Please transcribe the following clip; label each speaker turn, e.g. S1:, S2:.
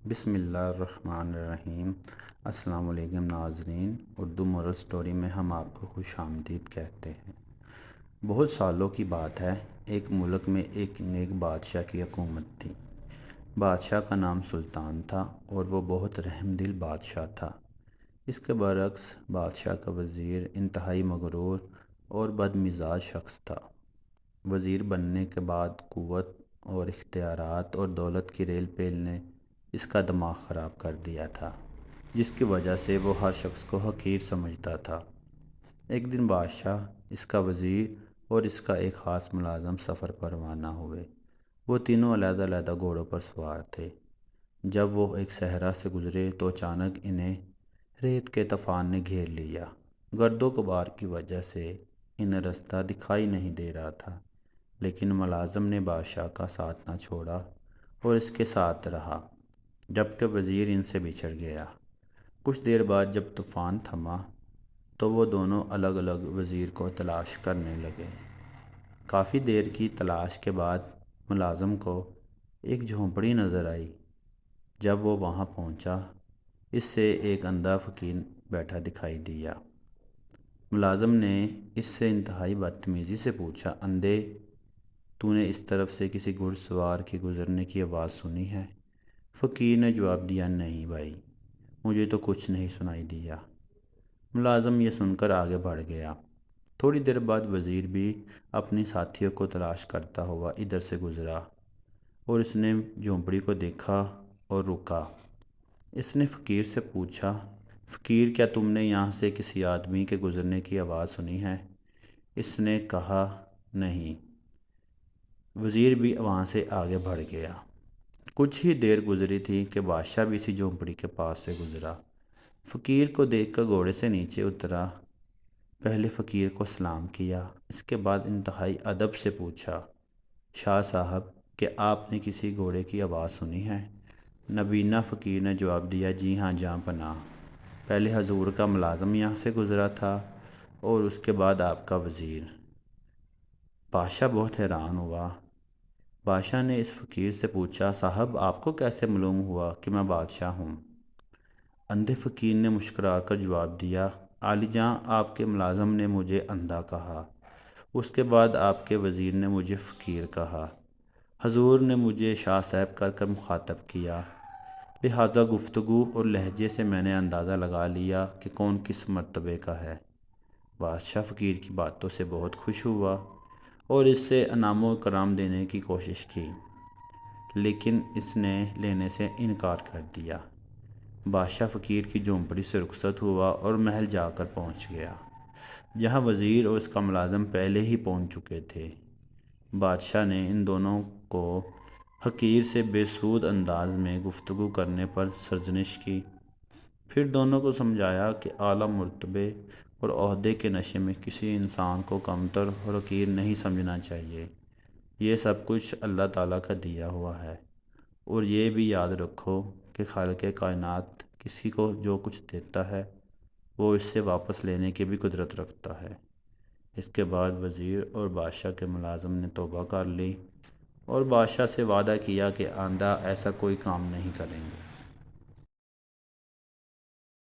S1: بسم اللہ الرحمن الرحیم۔ السلام علیکم ناظرین، اردو مورل سٹوری میں ہم آپ کو خوش آمدید کہتے ہیں۔ بہت سالوں کی بات ہے، ایک ملک میں ایک نیک بادشاہ کی حکومت تھی۔ بادشاہ کا نام سلطان تھا اور وہ بہت رحم دل بادشاہ تھا۔ اس کے برعکس بادشاہ کا وزیر انتہائی مغرور اور بد مزاج شخص تھا۔ وزیر بننے کے بعد قوت اور اختیارات اور دولت کی ریل پیل نے اس کا دماغ خراب کر دیا تھا، جس کی وجہ سے وہ ہر شخص کو حقیر سمجھتا تھا۔ ایک دن بادشاہ، اس کا وزیر اور اس کا ایک خاص ملازم سفر پر روانہ ہوئے۔ وہ تینوں علیحدہ علیحدہ گھوڑوں پر سوار تھے۔ جب وہ ایک صحرا سے گزرے تو اچانک انہیں ریت کے طوفان نے گھیر لیا۔ گرد و غبار کی وجہ سے انہیں رستہ دکھائی نہیں دے رہا تھا، لیکن ملازم نے بادشاہ کا ساتھ نہ چھوڑا اور اس کے ساتھ رہا، جبکہ وزیر ان سے بچھڑ گیا۔ کچھ دیر بعد جب طوفان تھما تو وہ دونوں الگ الگ وزیر کو تلاش کرنے لگے۔ کافی دیر کی تلاش کے بعد ملازم کو ایک جھونپڑی نظر آئی۔ جب وہ وہاں پہنچا، اس سے ایک اندھا فقیر بیٹھا دکھائی دیا۔ ملازم نے اس سے انتہائی بدتمیزی سے پوچھا، اندھے، تو نے اس طرف سے کسی گھڑ سوار کے گزرنے کی آواز سنی ہے؟ فقیر نے جواب دیا، نہیں بھائی، مجھے تو کچھ نہیں سنائی دیا۔ ملازم یہ سن کر آگے بڑھ گیا۔ تھوڑی دیر بعد وزیر بھی اپنی ساتھیوں کو تلاش کرتا ہوا ادھر سے گزرا اور اس نے جھونپڑی کو دیکھا اور رکا۔ اس نے فقیر سے پوچھا، فقیر، کیا تم نے یہاں سے کسی آدمی کے گزرنے کی آواز سنی ہے؟ اس نے کہا، نہیں۔ وزیر بھی وہاں سے آگے بڑھ گیا۔ کچھ ہی دیر گزری تھی کہ بادشاہ بھی اسی جھونپڑی کے پاس سے گزرا۔ فقیر کو دیکھ کر گھوڑے سے نیچے اترا۔ پہلے فقیر کو سلام کیا، اس کے بعد انتہائی ادب سے پوچھا، شاہ صاحب، کیا آپ نے کسی گھوڑے کی آواز سنی ہے؟ نبینا فقیر نے جواب دیا، جی ہاں جاں پناہ، پہلے حضور کا ملازم یہاں سے گزرا تھا اور اس کے بعد آپ کا وزیر۔ بادشاہ بہت حیران ہوا۔ بادشاہ نے اس فقیر سے پوچھا، صاحب، آپ کو کیسے معلوم ہوا کہ میں بادشاہ ہوں؟ اندھے فقیر نے مسکرا کر جواب دیا، عالی جاں، آپ کے ملازم نے مجھے اندھا کہا، اس کے بعد آپ کے وزیر نے مجھے فقیر کہا، حضور نے مجھے شاہ صاحب کر کر مخاطب کیا، لہٰذا گفتگو اور لہجے سے میں نے اندازہ لگا لیا کہ کون کس مرتبے کا ہے۔ بادشاہ فقیر کی باتوں سے بہت خوش ہوا اور اس سے انعام و اکرام دینے کی کوشش کی، لیکن اس نے لینے سے انکار کر دیا۔ بادشاہ فقیر کی جھونپڑی سے رخصت ہوا اور محل جا کر پہنچ گیا، جہاں وزیر اور اس کا ملازم پہلے ہی پہنچ چکے تھے۔ بادشاہ نے ان دونوں کو حقیر سے بے سود انداز میں گفتگو کرنے پر سرزنش کی، پھر دونوں کو سمجھایا کہ اعلیٰ مرتبے اور عہدے کے نشے میں کسی انسان کو کمتر اور حقیر نہیں سمجھنا چاہیے۔ یہ سب کچھ اللہ تعالیٰ کا دیا ہوا ہے، اور یہ بھی یاد رکھو کہ خالق کائنات کسی کو جو کچھ دیتا ہے وہ اس سے واپس لینے کی بھی قدرت رکھتا ہے۔ اس کے بعد وزیر اور بادشاہ کے ملازم نے توبہ کر لی اور بادشاہ سے وعدہ کیا کہ آئندہ ایسا کوئی کام نہیں کریں گے۔